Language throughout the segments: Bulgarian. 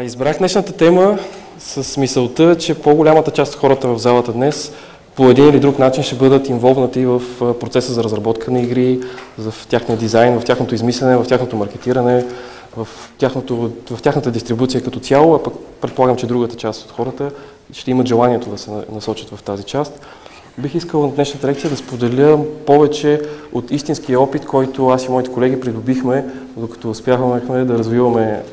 Избрах днешната тема с мисълта, че по-голямата част от хората в залата днес по един или друг начин ще бъдат инволвнати в процеса за разработка на игри, в тяхния дизайн, в тяхното измислене, в тяхното маркетиране, в тяхната дистрибуция като цяло, а пък предполагам, че другата част от хората ще имат желанието да се насочат в тази част. Бих искал на днешната лекция да споделя повече от истинския опит, който аз и моите колеги придобихме, докато успяхме да развиваме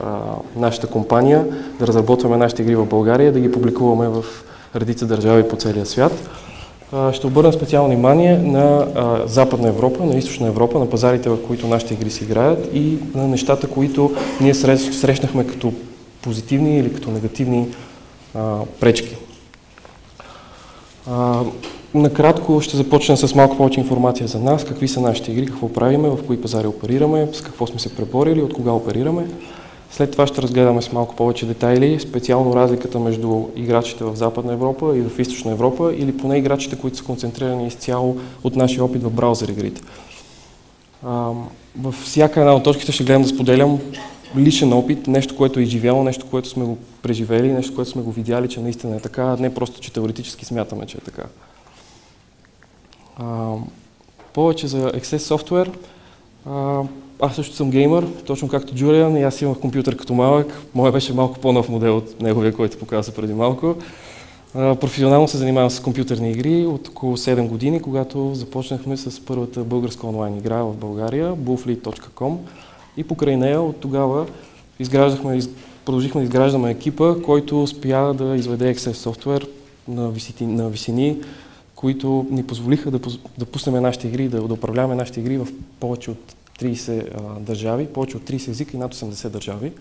нашата компания, да разработваме нашите игри в България, да ги публикуваме в редица държави по целия свят. Ще обърна специално внимание на Западна Европа, на Източна Европа, на пазарите, в които нашите игри се играят и на нещата, които ние срещнахме като позитивни или като негативни пречки. Накратко ще започна с малко повече информация за нас, какви са нашите игри, какво правиме, в кои пазари оперираме, с какво сме се преборили, от кога оперираме. След това ще разгледаме с малко повече детайли, специално разликата между играчите в Западна Европа и в Източна Европа, или поне играчите, които са концентрирани изцяло от нашия опит в браузър игрите. Във всяка една от точките ще гледам да споделям личен опит, нещо, което е изживяло, нещо, което сме го преживели, нещо, което сме го видяли, че наистина е така, не просто, че теоретически смятаме, че е така. Повече за Access Software. Аз също съм геймър, точно както Джулиан, и аз имах компютър като малък. Моя беше малко по-нов модел от неговия, който показа преди малко. Професионално се занимавам с компютърни игри от около 7 години, когато започнахме с първата българска онлайн игра в България, bullfleet.com, и покрай нея от тогава продължихме да изграждаме екипа, който успя да изведе Access Software на висини, които ни позволиха да пуснем нашите игри, да управляваме нашите игри в повече от 30 държави, повече от 30 езика и над 80 държави.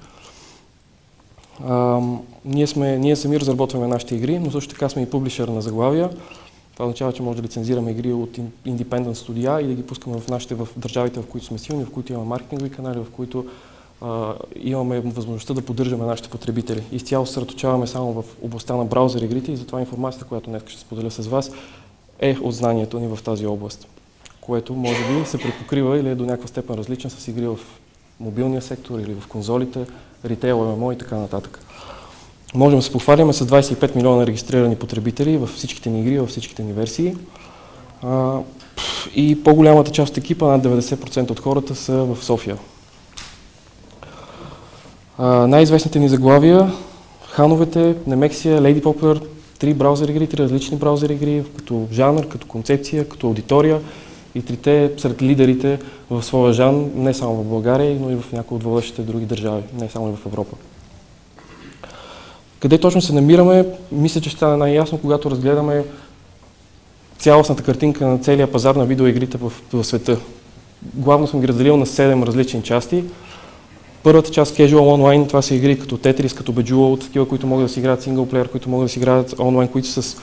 Ние сами разработваме нашите игри, но също така сме и публишър на заглавия. Това означава, че може да лицензираме игри от Independent студия и да ги пускаме в държавите, в които сме силни, в които имаме маркетингови канали, в които имаме възможността да поддържаме нашите потребители. Изцяло се съсредоточаваме само в областта на браузър игрите и затова информацията, която днес ще споделя с вас, е от знанието ни в тази област, което може би се препокрива или е до някаква степен различен с игри в мобилния сектор или в конзолите, ритейл, ММО и така нататък. Можем да се похваляме с 25 милиона регистрирани потребители във всичките ни игри, във всичките ни версии. И по-голямата част от екипа, над 90% от хората, са в София. Най-известните ни заглавия: Хановете, Немексия, Lady Popper, 3 браузър игри, 3 различни браузър игри, като жанр, като концепция, като аудитория, и трите сред лидерите в своя жанр, не само в България, но и в някои от водещите други държави, не само и в Европа. Къде точно се намираме, мисля, че ще стане най-ясно, когато разгледаме цялостната картинка на целия пазар на видеоигрите в света. Главно съм ги разделил на 7 различни части. Първата част, Casual Online, това са игри като Tetris, като Bejeweled, такива, които могат да си играят синглплеер, които могат да си играят онлайн, които са с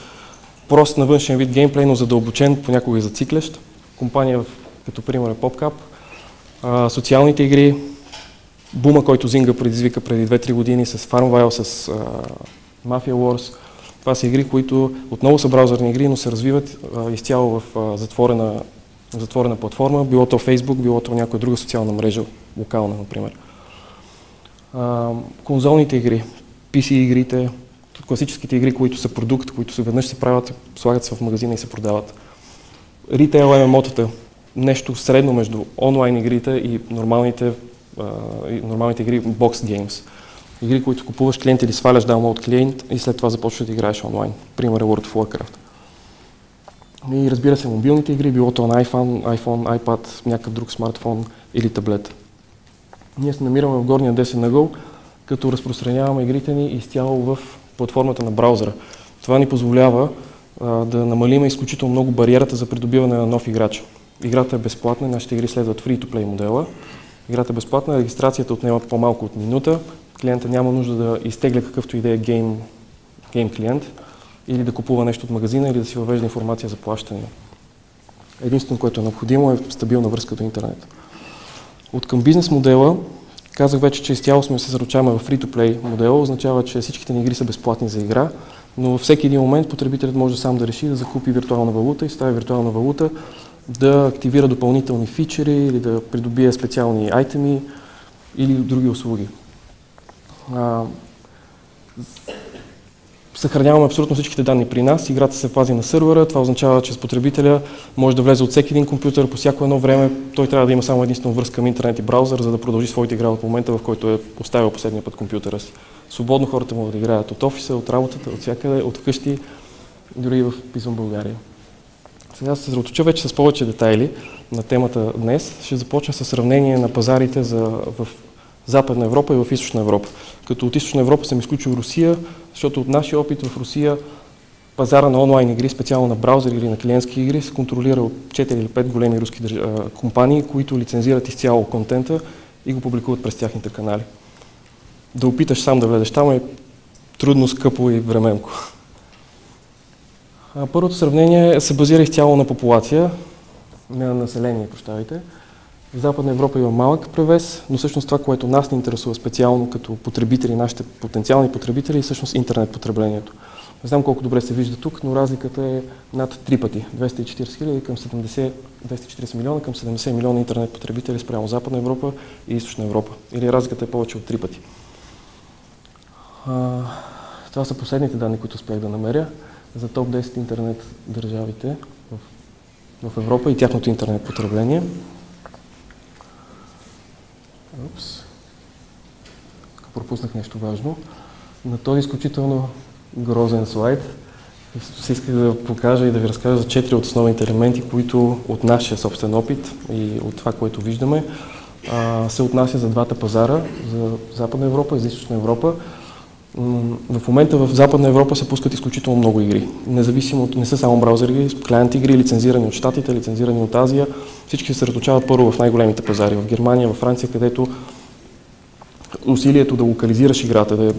прост на външен вид геймплей, но задълбочен, понякога и зациклещ. Компания като пример е PopCap. Социалните игри, бума, който Zynga предизвика преди 2-3 години с Farmville, с Mafia Wars. Това са игри, които отново са браузърни игри, но се развиват изцяло в затворена платформа, било то Facebook, било то някоя друга социална мрежа, локална, например. Конзолните игри, PC игрите, класическите игри, които са продукт, които се веднъж се правят, слагат се в магазина и се продават. Ритейл ММО-тата, нещо средно между онлайн игрите и нормалните игри Box Games. Игри, които купуваш клиент или сваляш download клиент и след това започваш да играеш онлайн. Пример е World of Warcraft. И разбира се, мобилните игри, било то на iPhone, iPad, някакъв друг смартфон или таблет. Ние се намираме в горния десен ъгъл, като разпространяваме игрите ни изцяло в платформата на браузъра. Това ни позволява да намалим изключително много бариерата за придобиване на нов играч. Играта е безплатна, нашите игри следват free-to-play модела. Играта е безплатна, регистрацията отнема по-малко от минута, клиента няма нужда да изтегля какъвто и да е гейм клиент или да купува нещо от магазина или да си въвежда информация за плащане. Единственото, което е необходимо, е стабилна връзка до интернет. От към бизнес модела, казах вече, че изцяло сме се заручаваме в free-to-play модела, означава, че всичките ни игри са безплатни за игра, но във всеки един момент потребителят може сам да реши да закупи виртуална валута и с тази виртуална валута да активира допълнителни фичери или да придобие специални айтеми или други услуги. Съхраняваме абсолютно всичките данни при нас, играта се пази на сървъра, това означава, че с потребителя може да влезе от всеки един компютър по всяко едно време, той трябва да има само единствено връзка към интернет и браузър, за да продължи своите игра от момента, в който е поставил последния път компютъра си. Свободно хората могат да играят от офиса, от работата, от всякъде, от вкъщи, дори и извън България. Сега се съсредоточа вече с повече детайли на темата днес. Ще започна с сравнение на пазарите в Западна Европа и в Източна Европа. Като от Източна Европа съм изключил Русия, защото от нашия опит в Русия пазара на онлайн игри, специално на браузър или на клиентски игри, се контролира от 4 или 5 големи руски компании, които лицензират изцяло контента и го публикуват през тяхните канали. Да опиташ сам да влезеш там е трудно, скъпо и временко. Първото сравнение се базира изцяло на популация, на население, прощавайте. В Западна Европа има малък превес, но всъщност това, което нас ни интересува специално като потребители, нашите потенциални потребители, е всъщност интернет потреблението. Не знам колко добре се вижда тук, но разликата е над 3 пъти. 240 към 240 милиона към 70 милиона интернет потребители спрямо Западна Европа и Източна Европа. Или разликата е повече от 3 пъти. Това са последните данни, които успях да намеря за топ 10 интернет държавите в Европа и тяхното интернет потребление. Пропуснах нещо важно. На този изключително грозен слайд се исках да покажа и да ви разкажа за 4 от основните елементи, които от нашия собствен опит и от това, което виждаме, се отнася за двата пазара, за Западна Европа и за Източна Европа. В момента в Западна Европа се пускат изключително много игри. Независимо, не са само браузър игри, клиент игри, лицензирани от Щатите, лицензирани от Азия. Всички се съсредоточават първо в най-големите пазари, в Германия, в Франция, където усилието да локализираш играта,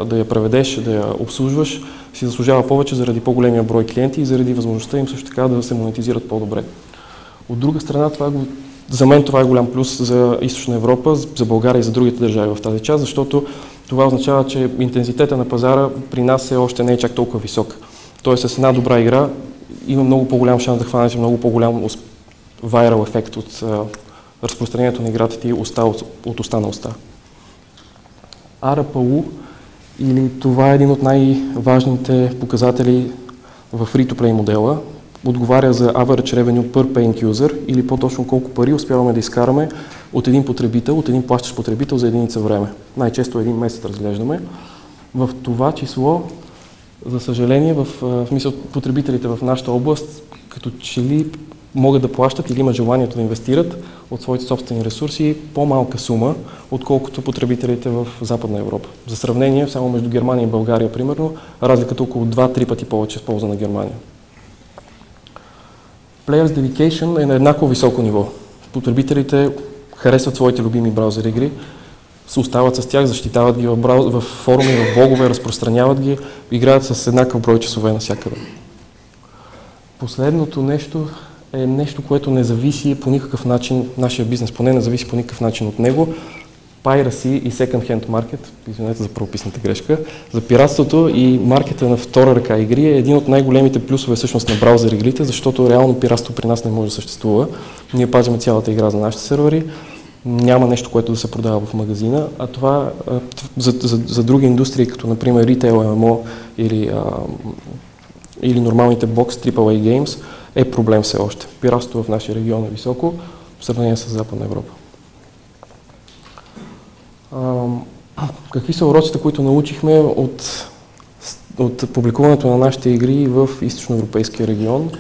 да я преведеш, да я обслужваш, си заслужава повече заради по-големия брой клиенти и заради възможността им също така да се монетизират по-добре. От друга страна, за мен това е голям плюс за Източна Европа, за България и за другите държави в тази част, защото това означава, че интензитета на пазара при нас все още не е чак толкова висок. Тоест с една добра игра има много по-голям шанс да хванеш много по-голям вайрал ефект от разпространението на играта ти от уста на уста. ARPU, или това е един от най-важните показатели в free-to-play модела, отговаря за average revenue per paying user, или по-точно колко пари успяваме да изкараме от един потребител, от един плащащ потребител за единица време. Най-често един месец разглеждаме. В това число, за съжаление, в смисъл потребителите в нашата област, като че ли могат да плащат или имат желанието да инвестират от своите собствени ресурси по-малка сума, отколкото потребителите в Западна Европа. За сравнение, само между Германия и България, примерно, разликата около 2-3 пъти повече в полза на Германия. Players Dedication е на еднакво високо ниво. Потребителите харесват своите любими браузър игри, се остават с тях, защитават ги в форуми, в блогове, разпространяват ги, играят с еднакъв брой часове навсякъде. Последното нещо е нещо, което не зависи по никакъв начин, нашия бизнес поне не зависи по никакъв начин от него. Piracy и Second Hand Market, извинете за правописната грешка, за пиратството и маркета на втора ръка игри е един от най-големите плюсове всъщност на браузър игрите, защото реално пиратство при нас не може да съществува. Ние пазиме цялата игра за нашите сервери, няма нещо, което да се продава в магазина, а това за други индустрии, като например Retail, MMO или нормалните Box AAA Games, е проблем все още. Пиратството в нашия регион е високо в сравнение с Западна Европа. Какви са уроците, които научихме от публикуването на нашите игри в източноевропейския регион?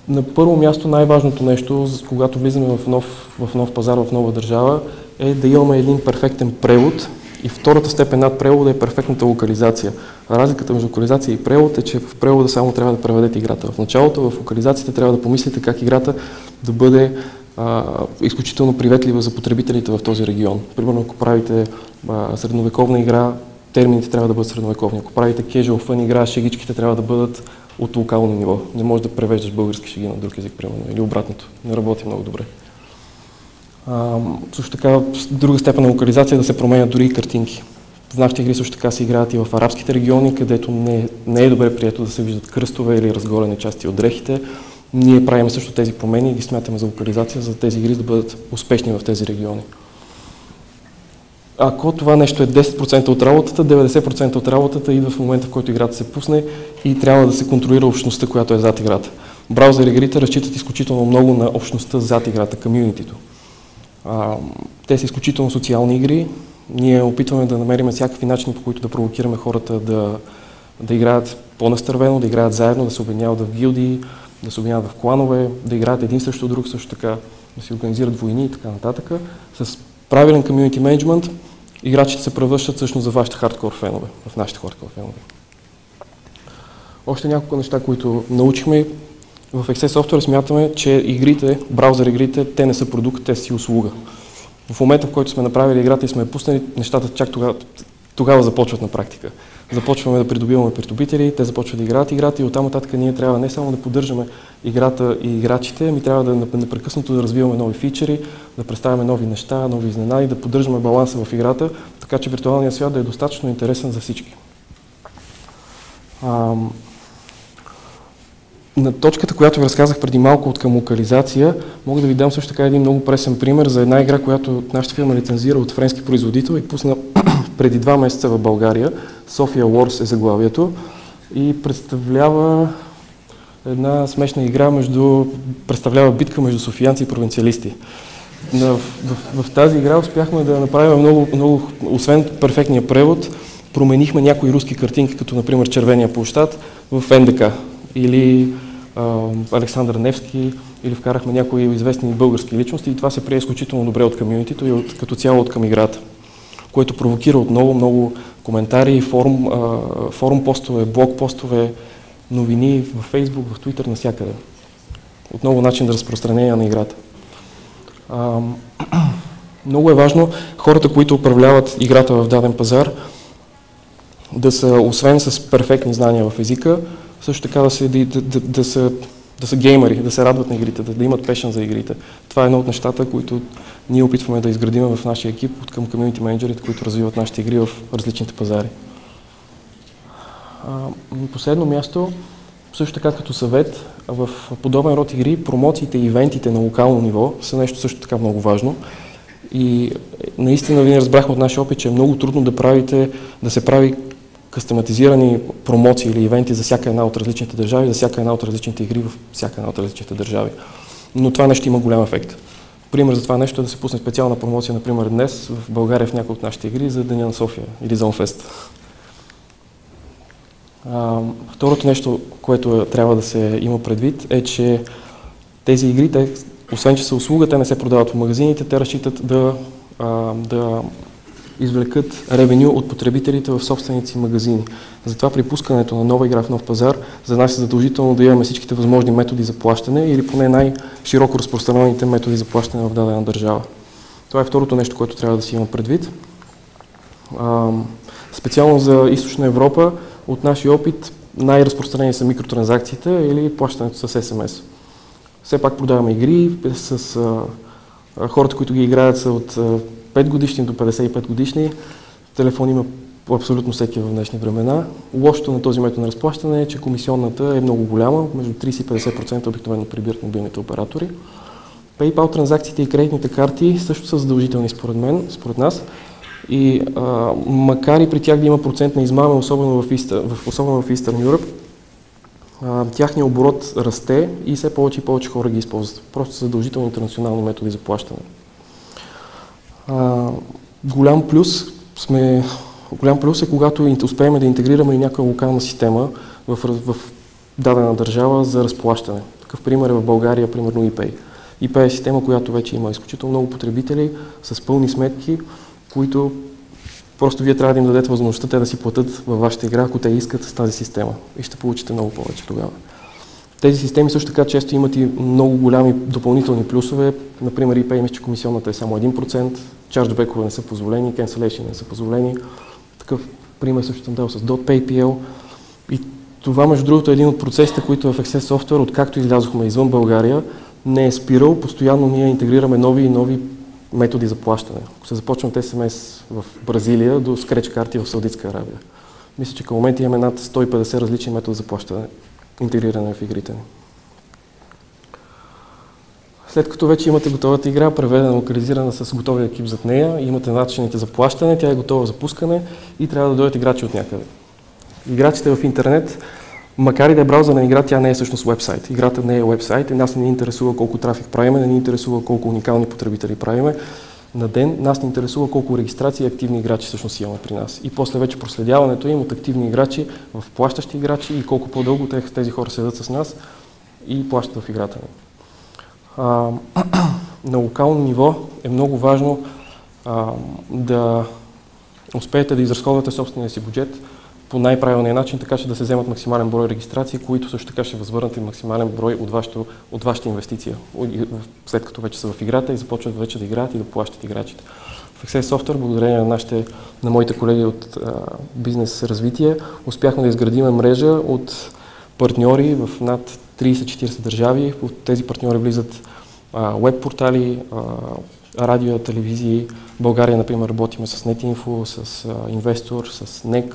На първо място най-важното нещо, когато влизаме в нов пазар, в нова държава, е да имаме един перфектен превод и втората степен над превода е перфектната локализация. Разликата между локализация и превод е, че в превода само трябва да преведете играта. В началото, в локализацията трябва да помислите как играта да бъде изключително приветлива за потребителите в този регион. Примерно, ако правите средновековна игра, термините трябва да бъдат средновековни. Ако правите casual fun игра, шегичките трябва да бъдат от локално ниво. Не можеш да превеждаш български шеги на друг език, примерно, или обратното. Не работи много добре. Също така, друга степен на локализация е да се променят дори и картинки. В нашите игри също така се играят и в арабските региони, където не е добре прието да се виждат кръстове или разголени части от дрехите. Ние правим също тези промени и ги смятаме за локализация, за тези игри да бъдат успешни в тези региони. ако това нещо е 10% от работата, 90% от работата идва в момента, в който играта се пусне и трябва да се контролира общността, която е зад играта. Браузър игрите разчитат изключително много на общността зад играта, комюнитито. Те са изключително социални игри. Ние опитваме да намерим всякакви начини, по които да провокираме хората да играят по-настървено, да играят заедно, да се обединяват в гилдии, да се обединяват в кланове, да играят един срещу друг, също така да си организират войни и така нататък. С правилен комюнити менеджмент играчите се превръщат всъщност за вашите хардкор фенове, в нашите хардкор фенове. Още няколко неща, които научихме. В Excel Software смятаме, че игрите, браузър игрите, те не са продукт, те си услуга. В момента, в който сме направили играта и сме я пуснали, нещата чак тогава започват на практика. Започваме да придобиваме притобители, те започват да играят играта и оттам нататък ние трябва не само да поддържаме играта и играчите, ами трябва да непрекъснато да развиваме нови фичери, да представяме нови неща, нови изненади, да поддържаме баланса в играта, така че виртуалният свят да е достатъчно интересен за всички. На точката, която ви разказах преди малко от към локализация, мога да ви дам също така един много пресен пример за една игра, която нашата фирма лицензира от френски производител и пусна преди 2 месеца в България. Sofia Wars е заглавието и представлява една смешна игра представлява битка между софиянци и провинциалисти. В тази игра успяхме да направим много, освен перфектния превод, променихме някои руски картинки, като например Червения площад в НДК или Александър Невски, или вкарахме някои известни български личности и това се прие изключително добре от комюнитито и като цяло от към играта, което провокира отново много коментари, форум постове, блог постове, новини в Facebook, в Twitter, навсякъде. Отново начин за разпространение на играта. Много е важно хората, които управляват играта в даден пазар, да са, освен с перфектни знания в езика, също така да са геймери, да се радват на игрите, да имат пешен за игрите. Това е едно от нещата, които ние опитваме да изградим в нашия екип от към комюнити менеджерите, които развиват нашите игри в различните пазари. На последно място, също така като съвет, в подобен род игри, промоциите и ивентите на локално ниво са нещо също така много важно. И наистина вие разбрахме от нашия опит, че е много трудно да се прави кастоматизирани промоции или ивенти за всяка една от различните държави, за всяка една от различните игри в всяка една от различните държави. Но това нещо има голям ефект. Пример за това нещо е да се пусне специална промоция, например днес в България в някои от нашите игри за Деня на София или за Онфест. Второто нещо, което трябва да се има предвид е, че тези игри, освен че са услуга, те не се продават в магазините, те разчитат да извлекат ревеню от потребителите в собствените си магазини. Затова при пускането на нова игра в нов пазар, за нас е задължително да имаме всичките възможни методи за плащане или поне най-широко разпространените методи за плащане в дадена държава. Това е второто нещо, което трябва да си има предвид. Специално за Източна Европа, от нашия опит, най-разпространени са микротранзакциите или плащането с SMS. Все пак продаваме игри с хората, които ги играят са от 5 годишни до 55 годишни. Телефон има абсолютно всеки в днешни времена. Лошото на този метод на разплащане е, че комисионната е много голяма, между 30 и 50% обикновено прибират мобилните оператори. PayPal транзакциите и кредитните карти също са задължителни според нас. И макар и при тях да има процент на измама, особено в Eastern Europe, тяхният оборот расте и все повече и повече хора ги използват. Просто са задължителни интернационални методи за плащане. Голям плюс е, когато успеем да интегрираме и някоя локална система в дадена държава за разплащане. Такъв пример е в България, примерно ePay. ePay е система, която вече има изключително много потребители с пълни сметки, които просто вие трябва да им дадете възможността те да си платят във вашата игра, ако те искат с тази система. И ще получите много повече тогава. Тези системи също така често имат и много голями допълнителни плюсове. Например, ePay мисля, че комисионната е само 1%, чарджбекове не са позволени, cancellation не са позволени. Такъв пример също съм дал с .paypl. И това, между другото, е един от процесите, които в Excel Software, откакто излязохме извън България, не е спирал. Постоянно ние интегрираме нови и нови методи за плащане. Ако се започне от SMS в Бразилия до Scratch карти в Саудитска Арабия. Мисля, че към момента имаме над 150 различни методи за плащане, интегриране в игрите ни. След като вече имате готовата игра, преведена, локализирана с готовия екип зад нея, имате начините за плащане, тя е готова за пускане и трябва да дойдат играчи от някъде. Играчите в интернет, макар и да е браузърна игра, тя не е всъщност уебсайт. Играта не е уебсайт и нас не ни интересува колко трафик правиме, не ни интересува колко уникални потребители правиме на ден, нас ни интересува колко регистрации и активни играчи всъщност имаме при нас. И после вече проследяването им от активни играчи в плащащи играчи и колко по-дълго тези хора седят с нас и плащат в играта ни. На локално ниво е много важно да успеете да изразходвате собствения си бюджет по най-правилния начин, така че да се вземат максимален брой регистрации, които също така ще възвърнат и максимален брой от вашата инвестиция, след като вече са в играта и започват вече да играят и да плащат играчите. В Access Software, благодарение на моите колеги от бизнес развитие, успяхме да изградим мрежа от партньори в над 30-40 държави. От тези партньори влизат веб портали, радио, телевизии. В България, например, работиме с NetInfo, с Investor, с NEC,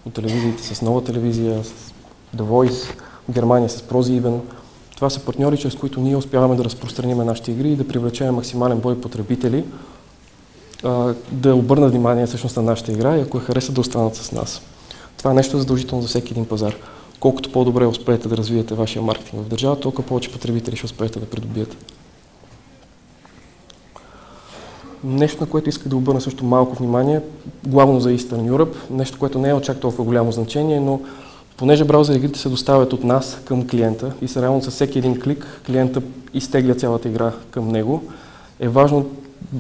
от телевизиите с Нова телевизия, с The Voice, в Германия с ProSieben. Това са партньори, чрез които ние успяваме да разпространим нашите игри и да привлечем максимален брой потребители, да обърнат внимание всъщност на нашата игра и ако я харесат да останат с нас. Това е нещо задължително за всеки един пазар. Колкото по-добре успеете да развиете вашия маркетинг в държавата, толкова повече потребители ще успеете да придобиете. Нещо, на което исках да обърна също малко внимание, главно за Eastern Europe, нещо, което не е от чак толкова голямо значение, но понеже браузър игрите се доставят от нас към клиента и се реално със всеки един клик клиента изтегля цялата игра към него, е важно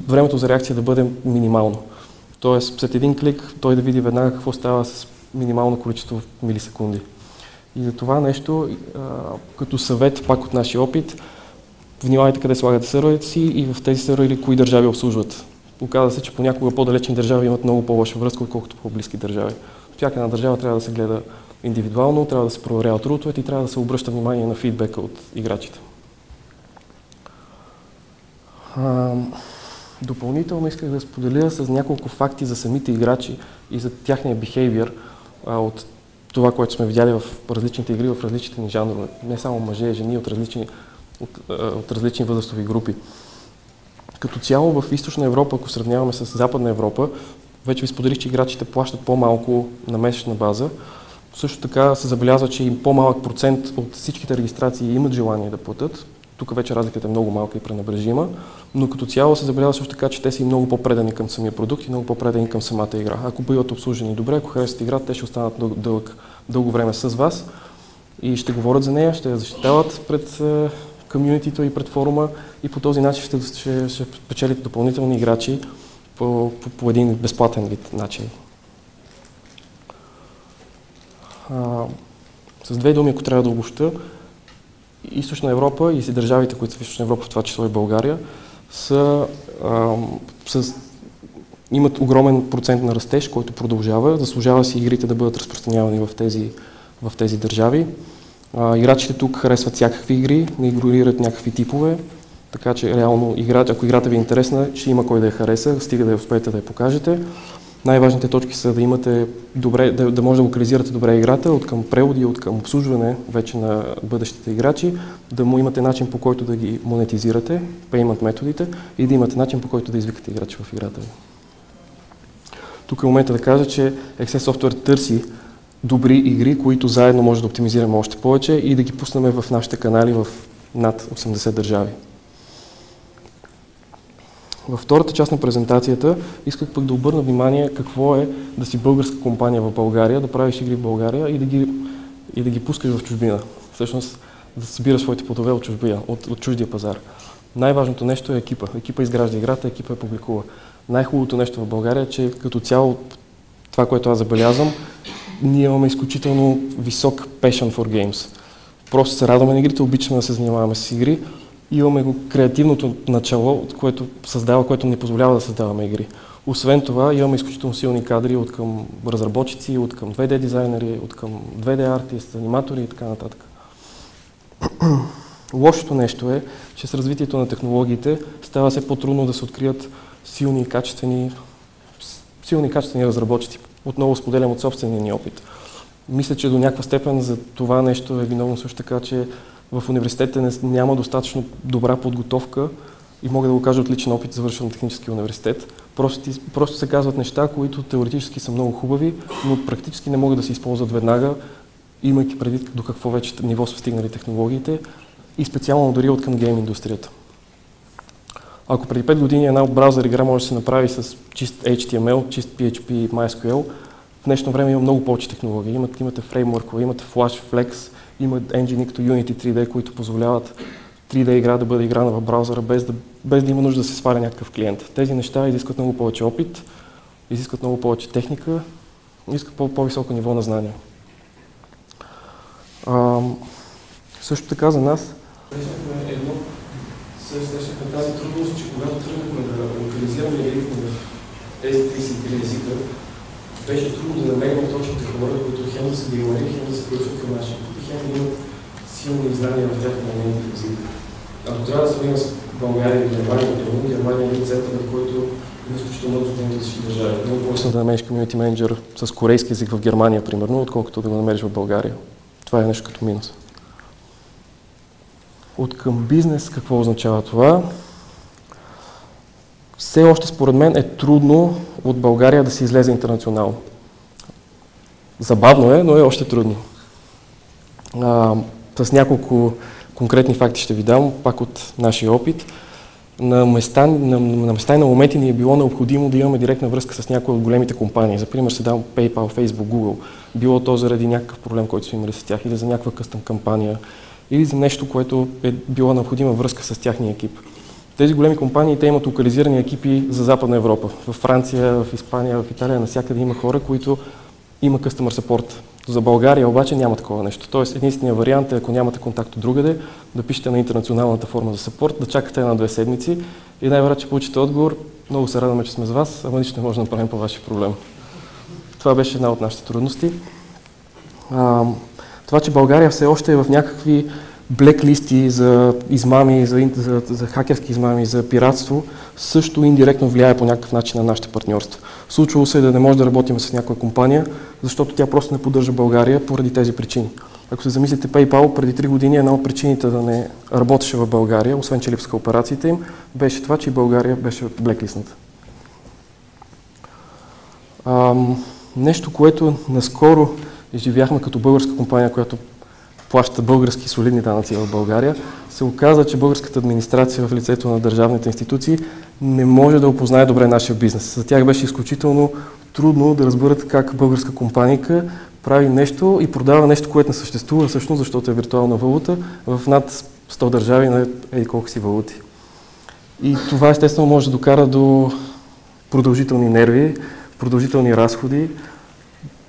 времето за реакция да бъде минимално. Тоест, след един клик той да види веднага какво става с минимално количество милисекунди. И за това нещо, като съвет, пак от нашия опит, внимавайте къде слагате сървърите си и в тези сървъри кои държави обслужват. Оказва се, че понякога по-далечни държави имат много по-лоша връзка, отколкото по-близки държави. Всяка една държава трябва да се гледа индивидуално, трябва да се проверяват рутовете и трябва да се обръща внимание на фидбека от играчите. Допълнително исках да споделя с няколко факти за самите играчи и за тяхния behavior от това, което сме видяли в различните игри, в различните ни жанрове. Не само мъже, жени от различни възрастови групи. Като цяло в Източна Европа, ако сравняваме с Западна Европа, вече ви споделих, че играчите плащат по-малко на месечна база. Също така се забелязва, че им по-малък процент от всичките регистрации имат желание да платят. Тук вече разликата е много малка и пренебрежима, но като цяло се забелязва също така, че те са и много по-предани към самия продукт и много по-предани към самата игра. Ако бъдат обслужени добре, ако харесат играта, те ще останат дълго време с вас и ще говорят за нея, ще я защитават пред комюнитито и пред форума и по този начин ще печелите допълнителни играчи по един безплатен вид начин. С две думи, ако трябва да обобщя, Източна Европа и държавите, които са в Източна Европа, в това число и България, имат огромен процент на растеж, който продължава. Заслужава си игрите да бъдат разпространявани в тези държави. Играчите тук харесват всякакви игри, не игнорират някакви типове, така че реално, ако играта ви е интересна, ще има кой да я хареса, стига да я успеете да я покажете. Най-важните точки са да имате да може да локализирате добре играта, от към преводи, от към обслужване вече на бъдещите играчи, да му имате начин по който да ги монетизирате, payment методите и да имате начин по който да извикате играчи в играта ви. Тук е момента да кажа, че Access Software търси добри игри, които заедно може да оптимизираме още повече и да ги пуснем в нашите канали в над 80 държави. Във втората част на презентацията исках пък да обърна внимание какво е да си българска компания в България, да правиш игри в България и да ги пускаш в чужбина. Всъщност да събираш своите плодове от чужбина, от чуждия пазар. Най-важното нещо е екипа. Екипа изгражда играта, екипа я публикува. Най-хубавото нещо в България е, че като цяло това, което аз забелязвам, ние имаме изключително висок passion for games. Просто се радваме на игрите, обичаме да се занимаваме с игри. Имаме креативното начало, което ни позволява да създаваме игри. Освен това, имаме изключително силни кадри от към разработчици, от към 2D дизайнери, от към 2D артист, аниматори и така нататък. Лошото нещо е, че с развитието на технологиите става все по-трудно да се открият силни и качествени разработчици. Отново споделям от собствения ни опит. Мисля, че до някаква степен за това нещо е виновно също така, че В университета няма достатъчно добра подготовка и мога да го кажа от личен опит, завършен на технически университет. Просто се казват неща, които теоретически са много хубави, но практически не могат да се използват веднага, имайки предвид до какво вече ниво са стигнали технологиите и специално дори от към гейм индустрията. Ако преди 5 години една браузър игра може да се направи с чист HTML, чист PHP и MySQL, в днешно време има много повече технологии. Имате фреймворкове, имате Flash, Flex, има engine като Unity 3D, които позволяват 3D игра да бъде играна в браузъра без да има нужда да се сваля някакъв клиент. Тези неща изискват много повече опит, изискват много повече техника, изискват по-високо ниво на знания. Също така за нас срещахме тази трудност, че когато тръгнахме да локализираме игрите в тези 33 езика, беше трудно да намерим точните хора, които хем да са геймери, хем да се приучват към нашия път и хем да имат силни издания в тях на нейните език. Ако трябва да сравним с България и Германия е един център, в който има изключително много студенти от всички държави. Много по-лесно да намериш комьюнити менеджер с корейски език в Германия, примерно, отколкото да го намериш в България. Това е нещо като минус. От към бизнес, какво означава това? Все още според мен е трудно от България да се излезе интернационално. Забавно е, но е още трудно. С няколко конкретни факти ще ви дам, пак от нашия опит. На места и на моменти ни е било необходимо да имаме директна връзка с някои от големите компании. За пример се дам PayPal, Facebook, Google. Било то заради някакъв проблем, който сме имали с тях, или за някаква къстъм кампания, или за нещо, което е било необходима връзка с тяхния екип. Тези големи компании, те имат локализирани екипи за Западна Европа. В Франция, в Испания, в Италия, навсякъде има хора, които има customer support. За България обаче няма такова нещо. Тоест, единственият вариант е, ако нямате контакт от другаде, да пишете на интернационалната форма за support, да чакате 1-2 седмици и най-вероятно, че получите отговор. Много се радваме, че сме с вас, ама нищо не може да направим по вашия проблем. Това беше една от нашите трудности. Това, че България все още е в някакви блеклисти за измами, за хакерски измами, за пиратство, също индиректно влияе по някакъв начин на нашите партньорства. Случвало се да не може да работим с някоя компания, защото тя просто не поддържа България поради тези причини. Ако се замислите, PayPal преди 3 години една от причините да не работеше в България, освен че липсаха операциите им, беше това, че България беше блеклистната. Нещо, което наскоро изживяхме като българска компания, която плаща български солидни данъци в България, се оказа, че българската администрация в лицето на държавните институции не може да опознае добре нашия бизнес. За тях беше изключително трудно да разберат как българска компанийка прави нещо и продава нещо, което не съществува всъщност, защото е виртуална валута в над 100 държави на колко си валути. И това естествено може да докара до продължителни нерви, продължителни разходи,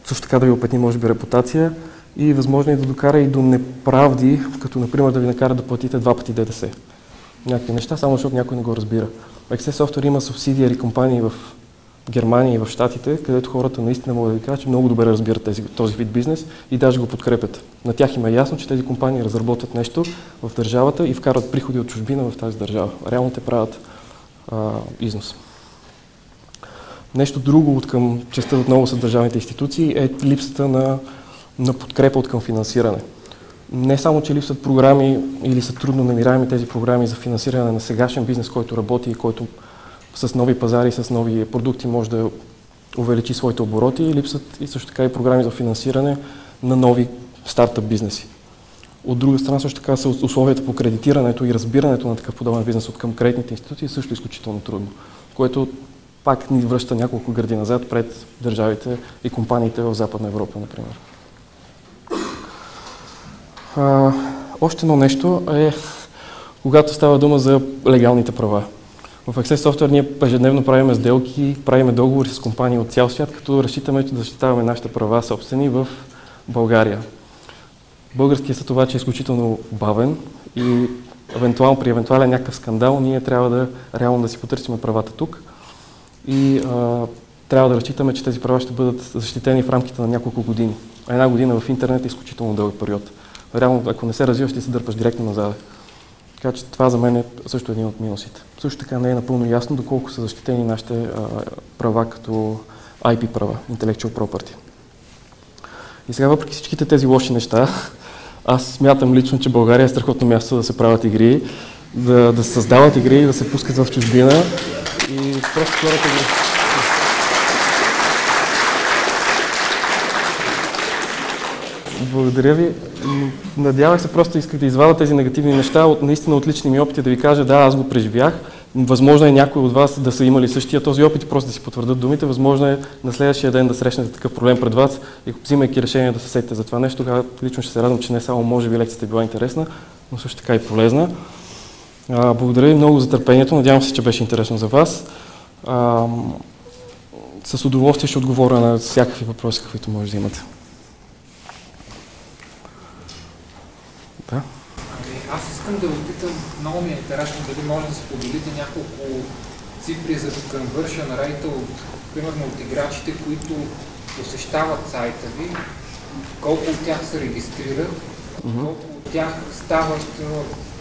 също така да ви опетни може би репутация и възможно е да докара и до неправди, като например да ви накара да платите 2 пъти ДДС. Някакви неща, само защото някой не го разбира. Access Software има субсидиари компании в Германия и в Щатите, където хората наистина могат да ви кажат, че много добре разбират този вид бизнес и даже го подкрепят. На тях им е ясно, че тези компании разработват нещо в държавата и вкарват приходи от чужбина в тази държава. Реално те правят износ. Нещо друго от към частта отново с държавните институции е липсата на подкрепа от към финансиране. Не само, че липсват програми или са трудно намираеми тези програми за финансиране на сегашен бизнес, който работи и който с нови пазари, с нови продукти може да увеличи своите обороти, липсват и също така и програми за финансиране на нови стартъп бизнеси. От друга страна също така са условията по кредитирането и разбирането на такъв подобен бизнес от към кредитните институции също изключително трудно, което пак ни връща няколко гради назад пред държавите и компаниите в Западна Европа, например. Още едно нещо е, когато става дума за легалните права. В Access Software ние ежедневно правим сделки, правим договори с компании от цял свят, като разчитаме да защитаваме нашите права собствени в България. Българският съд обаче е изключително бавен и при евентуален някакъв скандал ние трябва да реално да си потърсим правата тук и трябва да разчитаме, че тези права ще бъдат защитени в рамките на няколко години. А една година в интернет е изключително дълъг период. Реално, ако не се развиваш, ще се дърпаш директно назад. Така че това за мен е също един от минусите. Също така не е напълно ясно доколко са защитени нашите права като IP права, Intellectual Property. И сега въпреки всичките тези лоши неща, Аз смятам лично, че България е страхотно място да се правят игри, да се създават игри, да се пускат в чужбина и просто хората ги... Благодаря ви. Надявах се, просто исках да извадя тези негативни неща от наистина отлични ми опити, да ви кажа, да, аз го преживях. Възможно е някой от вас да са имали същия този опит и просто да си потвърдят думите. Възможно е на следващия ден да срещнете такъв проблем пред вас и взимайки решение да се сетите за това нещо, тогава лично ще се радвам, че не само може би лекцията е била интересна, но също така и полезна. Благодаря ви много за търпението, надявам се, че беше интересно за вас. С удоволствие ще отговоря на всякакви въпроси, каквито може да имате. Да. Аз искам да ви питам, много ми е интересно дали може да споделите няколко цифри за conversion rate, примерно от играчите, които посещават сайта ви, колко от тях се регистрират, колко от тях стават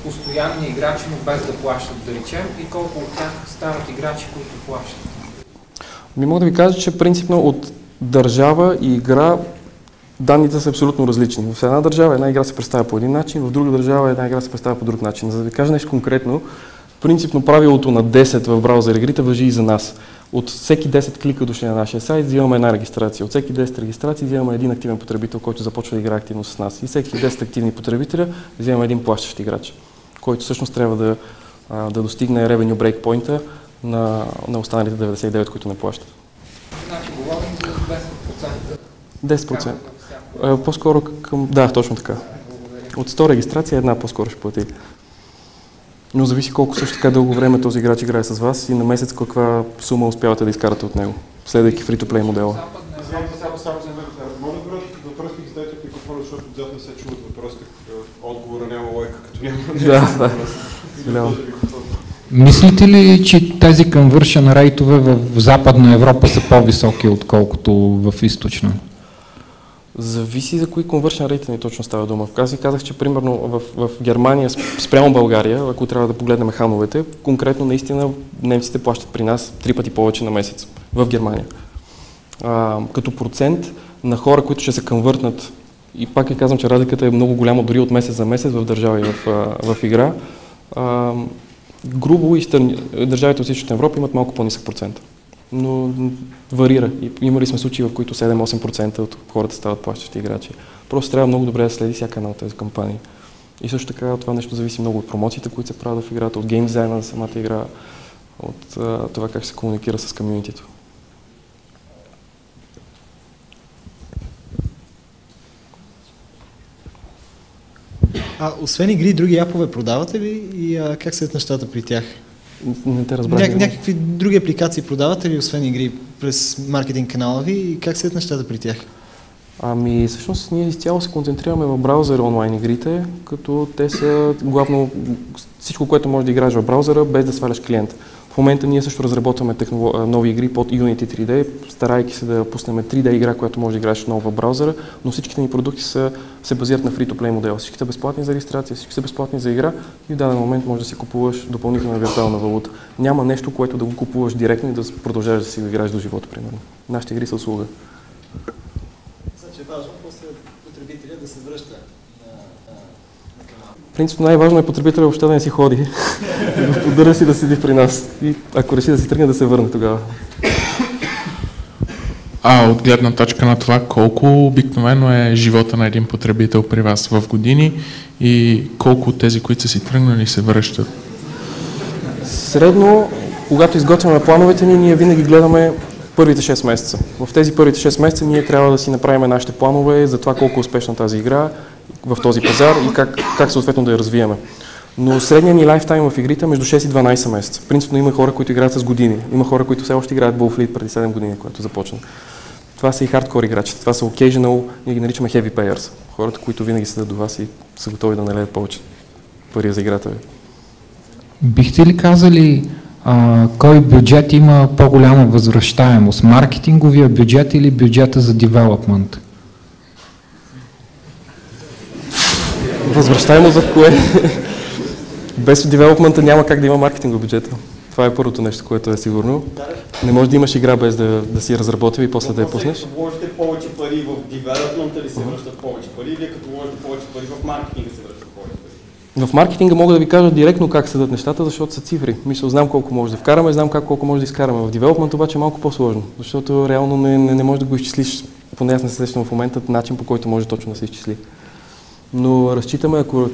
постоянни играчи, но без да плащат, да речем, и колко от тях стават играчи, които плащат. Мога да ви кажа, че принципно от държава и игра данните са абсолютно различни. В една държава една игра се представя по един начин, в друга държава една игра се представя по друг начин. За да ви кажа нещо конкретно, принципно правилото на 10 в браузър игрите важи и за нас. От всеки 10 клика дошли на нашия сайт, взимаме една регистрация. От всеки 10 регистрации взимаме един активен потребител, който започва да играе активно с нас. И всеки 10 активни потребителя взимаме един плащащ играч, който всъщност трябва да достигне revenue breakpoint на останалите 99, които не плащат. Значи говорим за 10%. 10%. По-скоро към... Да, точно така. От 100 регистрация една по-скоро ще плати. Но зависи колко също така дълго време този играч играе с вас и на месец каква сума успявате да изкарате от него, следвайки free-to-play модела. Само за може да бъдат въпросите ги задайте при какво, защото отзад не се чуват въпросите, отговора няма лойка, като няма. Да. Мислите ли, че тези conversion райтове в Западна Европа са по-високи, отколкото в Източна? Зависи за кои conversion rate ни точно става дума. Аз ви казах, че примерно в Германия спрямо България, ако трябва да погледнем хановете, конкретно наистина немците плащат при нас 3 пъти повече на месец в Германия. Като процент на хора, които ще се конвъртнат, и пак ви казвам, че разликата е много голяма дори от месец за месец в държава и в игра, грубо държавите от Източна Европа имат малко по-нисък процент. Но варира. Имали сме случаи, в които 7-8% от хората стават плащащи играчи. Просто трябва много добре да следи всяка една от тези кампании. И също така това нещо зависи много от промоциите, които се правят в играта, от гейм дизайна на самата игра, от това как се комуникира с комюнитито. Освен игри, други апове продавате ли и как са нещата при тях? Не те разбрах. Някакви други апликации продавате ли, освен игри, през маркетинг канала ви и как са нещата при тях? Всъщност ние изцяло се концентрираме в браузъра онлайн игрите, като те са главно всичко, което можеш да играеш в браузъра, без да сваляш клиент. В момента ние също разработваме нови игри под Unity 3D, старайки се да пуснем 3D игра, която може да играеш отново в браузъра, но всичките ни продукти се базират на free-to-play модел. Всички са безплатни за регистрация, всички са безплатни за игра и в даден момент можеш да си купуваш допълнителна виртуална валута. Няма нещо, което да го купуваш директно и да продължаваш да си го играеш до живота, примерно. Нашите игри са услуга. Значи е важно после потребителя да се връща на канала. Принципно най-важно е потребителя въобще да не си ходи, да поддържа си да седи при нас и ако реши да си тръгне, да се върне тогава. От гледна точка на това, колко обикновено е живота на един потребител при вас в години и колко от тези, които са си тръгнали, се връщат? Средно, когато изготвяме плановете ни, ние винаги гледаме първите 6 месеца. В тези първите 6 месеца ние трябва да си направим нашите планове за това колко е успешна тази игра в този пазар и как съответно да я развиеме. Но средният ни лайфтайм в игрите е между 6 и 12 месеца. Принципно има хора, които играят с години. Има хора, които все още играят Bullfleet преди 7 години, когато започна. Това са и хардкор играчите. Това са occasional, ние ги наричаме heavy players. Хората, които винаги седят до вас и са готови да налеят повече пари за играта ви. Бихте ли казали кой бюджет има по-голяма възвръщаемост? Маркетинговия бюджет или бюджета за девелопмент? Възвръщаемост за кое? Без девелопмента няма как да има маркетингов бюджет. Това е първото нещо, което е сигурно. Не може да имаш игра без да си я разработил и после да я пуснеш. Като вложите повече пари в девелопмента ли се връщат повече пари, или като вложите повече пари в маркетинга се връщат повече пари? В маркетинга мога да ви кажа директно как седат нещата, защото са цифри. Мисля, знам колко може да вкараме, знам колко може да изкараме. В девелопмент обаче е малко по-сложно, защото реално не можеш да го изчислиш, поне аз не се срещам в момента, начин по който може точно да се изчисли. Но разчитаме, ако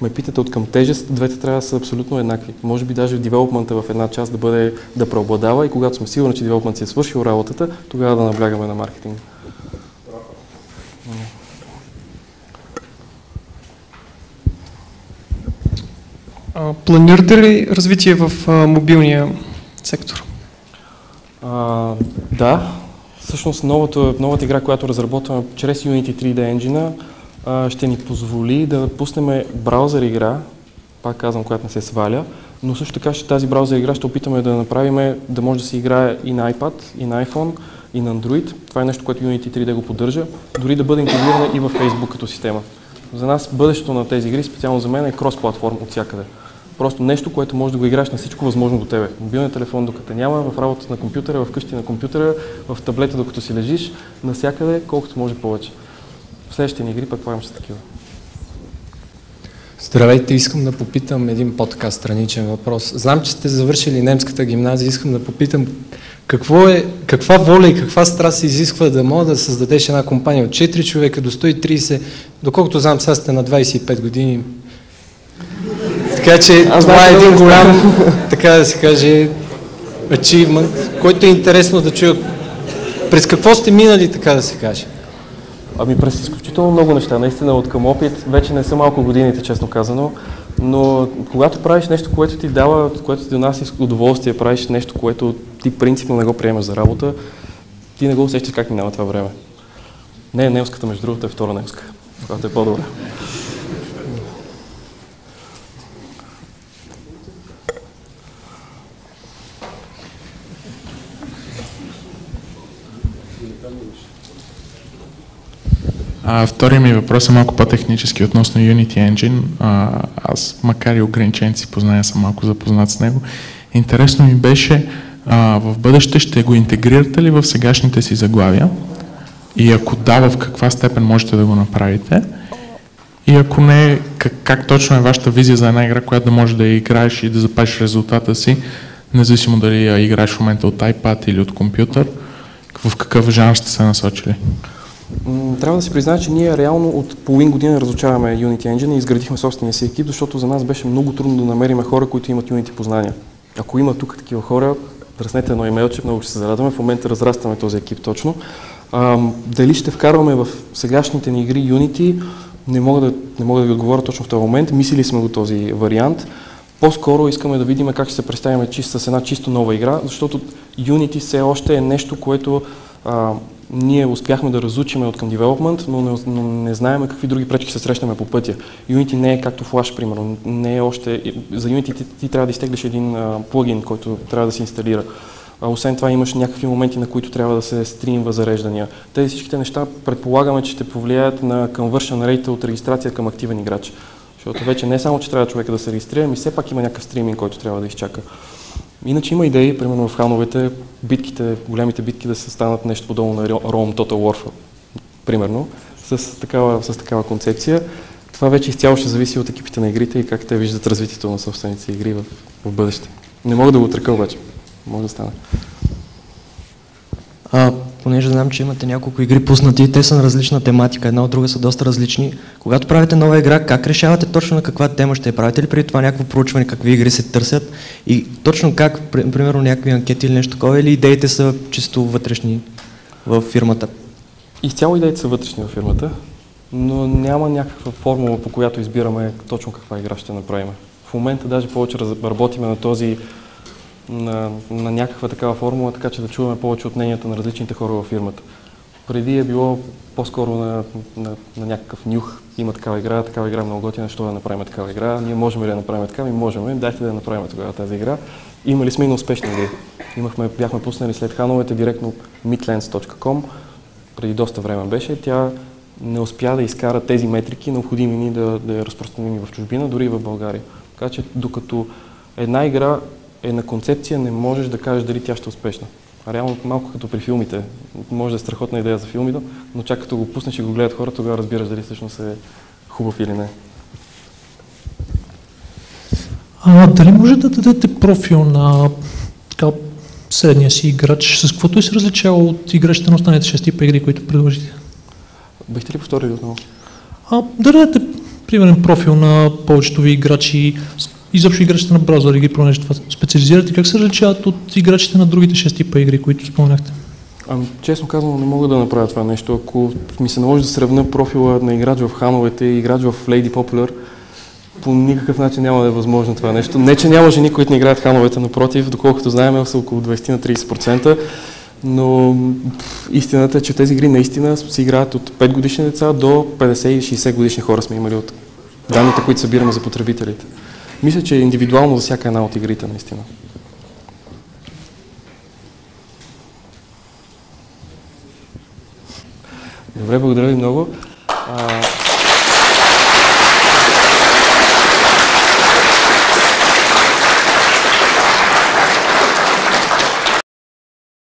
ме питате от към тежест, двете трябва да са абсолютно еднакви. Може би даже девелопмента в една част да преобладава и когато сме сигурни, че девелопмент си е свършил работата, тогава да наблягаме на маркетинга. Планирате ли развитие в мобилния сектор? Да. Всъщност новата игра, която разработваме чрез Unity 3D Engine, ще ни позволи да пуснем браузър игра, пак казвам, която не се сваля, но също така тази браузър игра ще опитаме да направим да може да се играе и на iPad, и на iPhone, и на Android. Това е нещо, което Unity 3D го поддържа, дори да бъде интегрирана и в Facebook като система. За нас бъдещето на тези игри, специално за мен, е крос-платформ от всякъде. Просто нещо, което може да го играеш на всичко възможно до тебе. Мобилният телефон докато няма, в работата на компютъра, в къщи на компютъра, в таблета докато си лежиш, навсякъде, колкото може повече. В следващите ни игри пък правим с такива. Здравейте, искам да попитам един по-така страничен въпрос. Знам, че сте завършили немската гимназия, искам да попитам каква воля и каква страст се изисква да мога да създадеш една компания от 4 човека до 130, доколкото знам, сега сте на 25 години. Така че това е един голям, така да се каже, achievement, който е интересно да чуя. През какво сте минали, така да се каже? Ами през изключително много неща, наистина от към опит, вече не са малко годините, честно казано, но когато правиш нещо, което ти дава, което ти донася удоволствие, правиш нещо, което ти принципно не го приемаш за работа, ти не го усещаш как минава това време. Не е немската, между другото е втора немска, която е по-добре. Втория ми въпрос е малко по-технически относно Unity Engine. Аз, макар и ограничен си познания, съм малко запознат с него. Интересно ми беше, в бъдеще ще го интегрирате ли в сегашните си заглавия? И ако да, в каква степен можете да го направите? И ако не, как точно е вашата визия за една игра, която да можеш да я играеш и да запазиш резултата си, независимо дали я играеш в момента от iPad или от компютър? В какъв жанр сте се насочили? Трябва да си призная, че ние реално от половин година разучаваме Unity Engine и изградихме собствения си екип, защото за нас беше много трудно да намерим хора, които имат Unity познания. Ако има тук такива хора, дръснете едно имейлче, много ще се зарадваме. В момента разрастваме този екип точно. Дали ще вкарваме в сегашните ни игри Unity, не мога да ви отговоря точно в този момент. Мислили сме го този вариант. По-скоро искаме да видим как ще се представим с една чисто нова игра, защото Unity все още е нещо, което ние успяхме да разучиме от към Development, но не знаем какви други пречки се срещаме по пътя. Unity не е както Flash, примерно. Не е още... За Unity ти трябва да изтеглиш един плагин, който трябва да се инсталира. Освен това имаш някакви моменти, на които трябва да се стримва зареждания. Тези всичките неща предполагаме, че ще повлияят на conversion rate от регистрация към активен играч. Защото вече не само, че трябва човека да се регистрира, ами все пак има някакъв стриминг, който трябва да изчака. Иначе има идеи, примерно в хановете, големите битки да се станат нещо подобно на Rome Total War, примерно, с такава концепция. Това вече изцяло ще зависи от екипите на игрите и как те виждат развитието на собствените игри в бъдеще. Не мога да го отрека обаче. Може да стане. Понеже знам, че имате няколко игри пуснати, те са на различна тематика, една от друга са доста различни. Когато правите нова игра, как решавате точно на каква тема ще я правите ли преди това някакво проучване, какви игри се търсят и точно как, примерно някакви анкети или нещо такова, или идеите са чисто вътрешни в фирмата? Изцяло идеите са вътрешни в фирмата, но няма някаква формула, по която избираме точно каква игра ще направим. В момента даже повече работиме на този на някаква такава формула, така че да чуваме повече от мненията на различните хора във фирмата. Преди е било по-скоро на някакъв нюх. Има такава игра много готина, защо да направим такава игра? Ние можем ли да направим така? Можем, дайте да направим тогава тази игра. Имали сме и на успешни игри. Бяхме пуснали след хановете директно midlands.com, преди доста време беше. Тя не успя да изкара тези метрики, необходими ни да я разпространим в чужбина, дори и в България. Така че докато една игра е на концепция, не можеш да кажеш дали тя ще е успешна. А реално малко като при филмите. Може да е страхотна идея за филмите, но чак като го пуснеш и го гледат хората, тогава разбираш дали всъщност е хубав или не. Дали може да дадете профил на средния си играч, с каквото се различава от играчите на останалите 6 типа игри, които предложите? Бихте ли повторили отново? Да дадете примерен профил на повечето ви играчи, изобщо играчите на браузър игри, понеже това специализирате, как се различават от играчите на другите 6 типа игри, които споменахте? Честно казано, не мога да направя това нещо. Ако ми се наложи да сравня профила на играч в хановете и играч в Lady Popular, по никакъв начин няма да е възможно това нещо. Не, че няма жени, които не играят хановете, напротив, доколкото знаем, са около 20-30%, но истината е, че тези игри наистина се играят от 5 годишни деца до 50 и 60 годишни хора сме имали от данните, които събираме за потребителите. Мисля, че е индивидуално за всяка една от игрите, наистина. Добре, благодаря ви много.